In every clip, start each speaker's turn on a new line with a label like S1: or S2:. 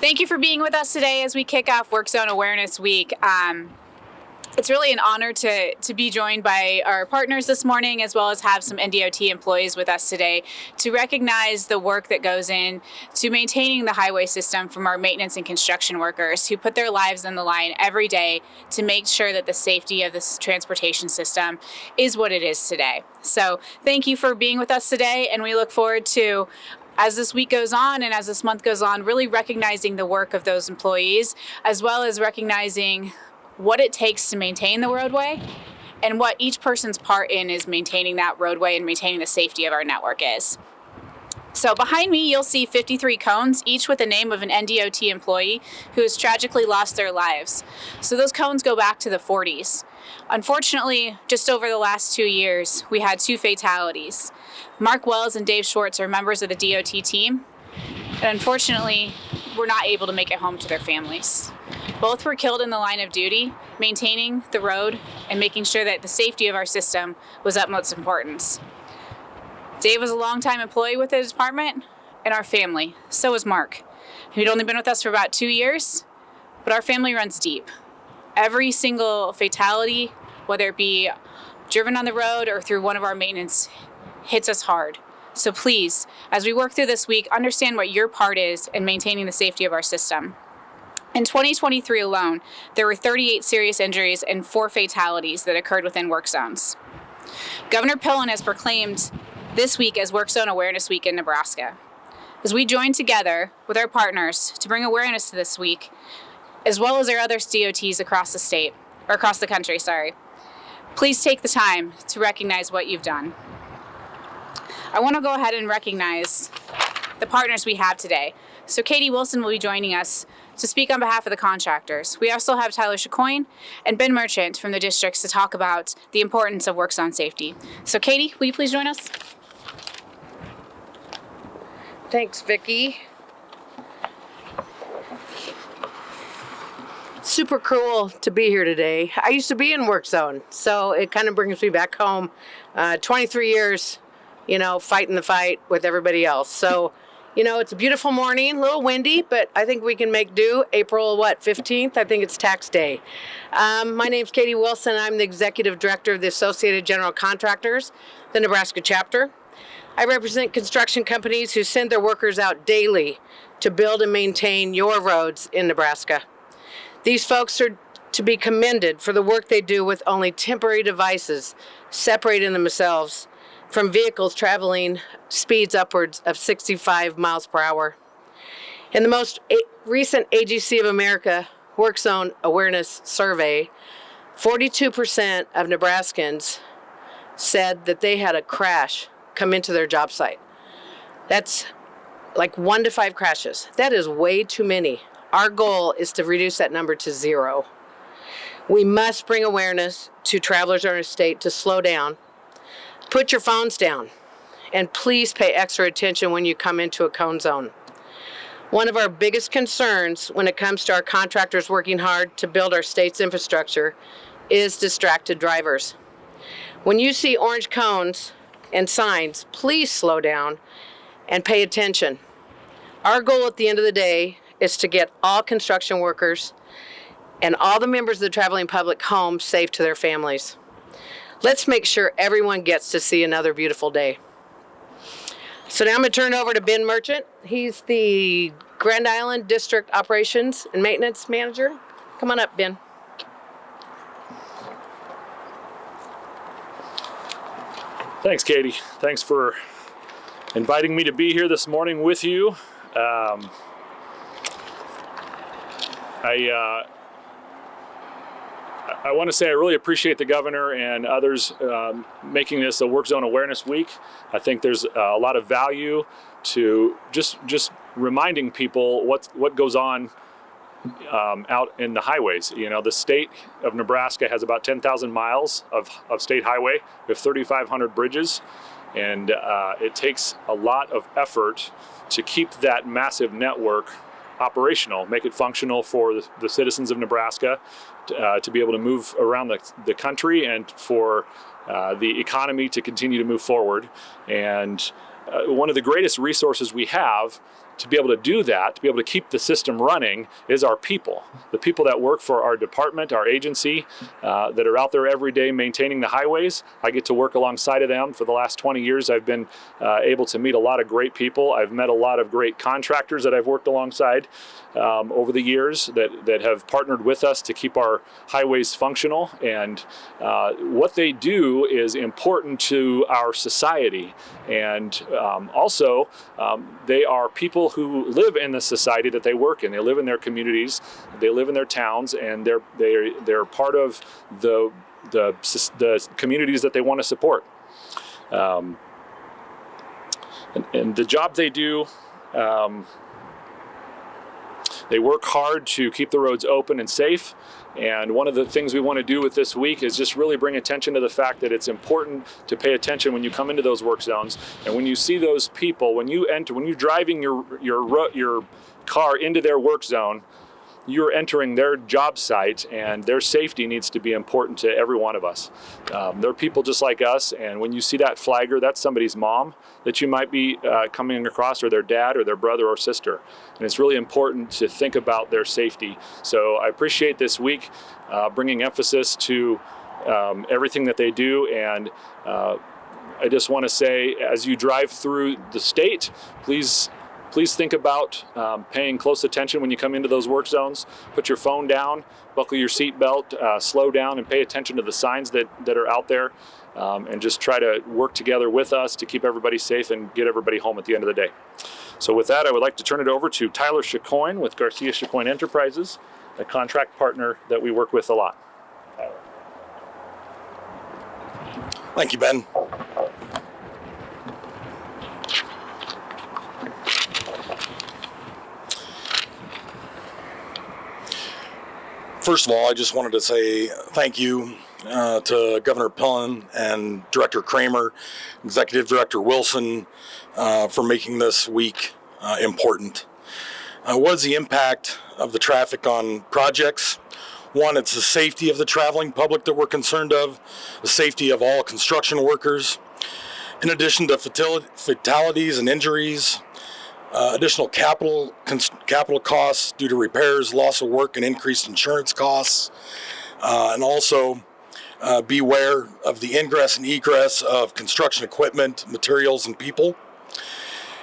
S1: Thank you for being with us today as we kick off Work Zone Awareness Week. It's really an honor to be joined by our partners this morning, as well as have some NDOT employees with us today to recognize the work that goes in to maintaining the highway system from our maintenance and construction workers who put their lives on the line every day to make sure that the safety of this transportation system is what it is today. So thank you for being with us today, and we look forward to, as this week goes on and as this month goes on, really recognizing the work of those employees, as well as recognizing what it takes to maintain the roadway and what each person's part in is maintaining that roadway and maintaining the safety of our network is. So behind me, you'll see 53 cones, each with the name of an NDOT employee who has tragically lost their lives. So those cones go back to the 40s. Unfortunately, just over the last 2 years, we had 2 fatalities. Mark Wells and Dave Schwartz are members of the DOT team, and unfortunately, were not able to make it home to their families. Both were killed in the line of duty, maintaining the road and making sure that the safety of our system was utmost importance. Dave was a longtime employee with the department and our family. So was Mark, who'd only been with us for about 2 years, but our family runs deep. Every single fatality, whether it be driven on the road or through one of our maintenance, hits us hard. So please, as we work through this week, understand what your part is in maintaining the safety of our system. In 2023 alone, there were 38 serious injuries and 4 fatalities that occurred within work zones. Governor Pillen has proclaimed this week as Work Zone Awareness Week in Nebraska. As we join together with our partners to bring awareness to this week, as well as our other DOTs across the state, or across the country, please take the time to recognize what you've done. I want to go ahead and recognize the partners we have today. So Katie Wilson will be joining us to speak on behalf of the contractors. We also have Tyler Chacoin and Ben Merchant from the districts to talk about the importance of work zone safety. So Katie, will you please join us?
S2: Thanks, Vicki. Super cool to be here today. I used to be in work zone, so it kind of brings me back home. 23 years, fighting the fight with everybody else. So, it's a beautiful morning, a little windy, but I think we can make do. April, 15th? I think it's tax day. My name's Katie Wilson. I'm the executive director of the Associated General Contractors, the Nebraska chapter. I represent construction companies who send their workers out daily to build and maintain your roads in Nebraska. These folks are to be commended for the work they do with only temporary devices, separating themselves from vehicles traveling speeds upwards of 65 miles per hour. In the most recent AGC of America Work Zone Awareness Survey, 42% of Nebraskans said that they had a crash come into their job site. That's like 1 to 5 crashes. That is way too many. Our goal is to reduce that number to 0. We must bring awareness to travelers in our state to slow down. Put your phones down, and please pay extra attention when you come into a cone zone. One of our biggest concerns when it comes to our contractors working hard to build our state's infrastructure is distracted drivers. When you see orange cones and signs, please slow down and pay attention. Our goal at the end of the day is to get all construction workers and all the members of the traveling public home safe to their families. Let's make sure everyone gets to see another beautiful day. So now I'm going to turn it over to Ben Merchant. He's the Grand Island District Operations and Maintenance Manager. Come on up, Ben.
S3: Thanks, Katie. Thanks for inviting me to be here this morning with you. I want to say I really appreciate the governor and others making this a Work Zone Awareness Week. I think there's a lot of value to just reminding people what goes on out in the highways. The state of Nebraska has about 10,000 miles of state highway. We have 3,500 bridges, and it takes a lot of effort to keep that massive network operational, make it functional for the citizens of Nebraska to be able to move around the country and for the economy to continue to move forward. And one of the greatest resources we have to be able to do that, to be able to keep the system running, is our people. The people that work for our department, our agency, that are out there every day maintaining the highways. I get to work alongside of them. For the last 20 years, I've been able to meet a lot of great people. I've met a lot of great contractors that I've worked alongside over the years that have partnered with us to keep our highways functional. And what they do is important to our society. And also, they are people who live in the society that they work in. They live in their communities, they live in their towns, and they're part of the communities that they want to support. And the job they do, they work hard to keep the roads open and safe. And one of the things we want to do with this week is just really bring attention to the fact that it's important to pay attention when you come into those work zones. And when you see those people, when you're driving your car into their work zone, you're entering their job site, and their safety needs to be important to every one of us. They're people just like us, and when you see that flagger, that's somebody's mom that you might be coming across, or their dad, or their brother or sister. And it's really important to think about their safety. So I appreciate this week bringing emphasis to everything that they do, and I just want to say, as you drive through the state, please think about paying close attention when you come into those work zones. Put your phone down, buckle your seatbelt, slow down, and pay attention to the signs that are out there, and just try to work together with us to keep everybody safe and get everybody home at the end of the day. So with that, I would like to turn it over to Tyler Chicoine with Garcia Chicoine Enterprises, a contract partner that we work with a lot. Tyler.
S4: Thank you, Ben. First of all, I just wanted to say thank you to Governor Pillen and Director Kramer, Executive Director Wilson, for making this week important. What is the impact of the traffic on projects? One, it's the safety of the traveling public that we're concerned of, the safety of all construction workers. In addition to fatalities and injuries, additional capital costs due to repairs, loss of work, and increased insurance costs. And also beware of the ingress and egress of construction equipment, materials, and people.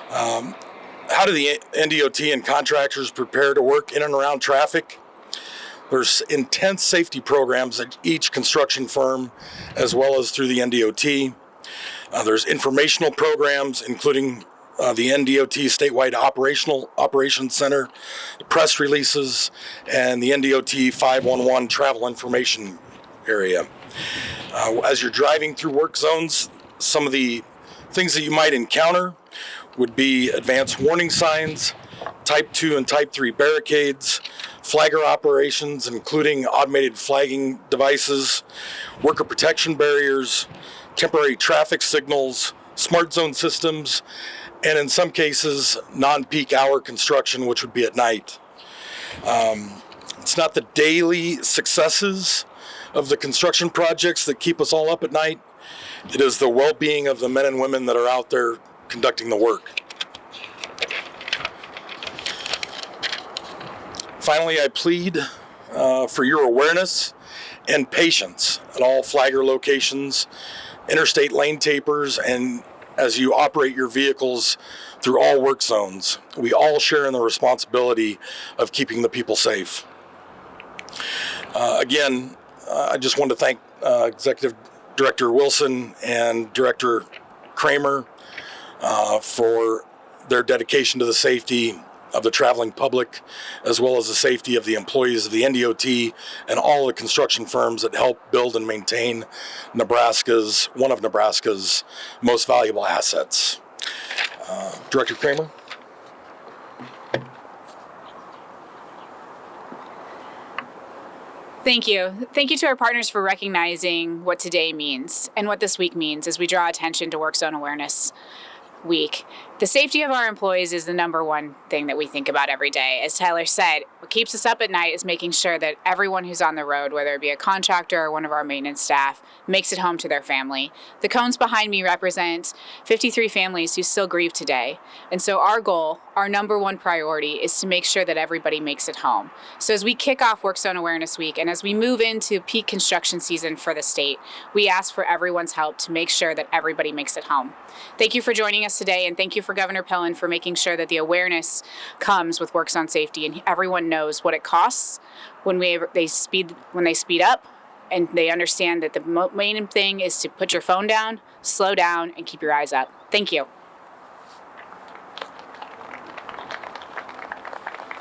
S4: How do the NDOT and contractors prepare to work in and around traffic? There's intense safety programs at each construction firm, as well as through the NDOT. There's informational programs, including the NDOT Statewide Operations Center, press releases, and the NDOT 511 travel information area. As you're driving through work zones, some of the things that you might encounter would be advanced warning signs, Type 2 and Type 3 barricades, flagger operations, including automated flagging devices, worker protection barriers, temporary traffic signals, smart zone systems, and in some cases, non-peak hour construction, which would be at night. It's not the daily successes of the construction projects that keep us all up at night. It is the well-being of the men and women that are out there conducting the work. Finally, I plead for your awareness and patience at all flagger locations, interstate lane tapers, and as you operate your vehicles through all work zones. We all share in the responsibility of keeping the people safe. Again, I just want to thank Executive Director Wilson and Director Kramer for their dedication to the safety of the traveling public, as well as the safety of the employees of the NDOT and all the construction firms that help build and maintain one of Nebraska's most valuable assets. Director Kramer?
S1: Thank you. Thank you to our partners for recognizing what today means and what this week means as we draw attention to work zone awareness. week. The safety of our employees is the number one thing that we think about every day. As Tyler said, what keeps us up at night is making sure that everyone who's on the road, whether it be a contractor or one of our maintenance staff, makes it home to their family. The cones behind me represent 53 families who still grieve today. And so our goal, our number one priority, is to make sure that everybody makes it home. So as we kick off Work Zone Awareness Week and as we move into peak construction season for the state, we ask for everyone's help to make sure that everybody makes it home. Thank you for joining us today, and thank you for Governor Pillen for making sure that the awareness comes with Work Zone Safety and everyone knows what it costs when they speed up, and they understand that the main thing is to put your phone down, slow down, and keep your eyes up. Thank you.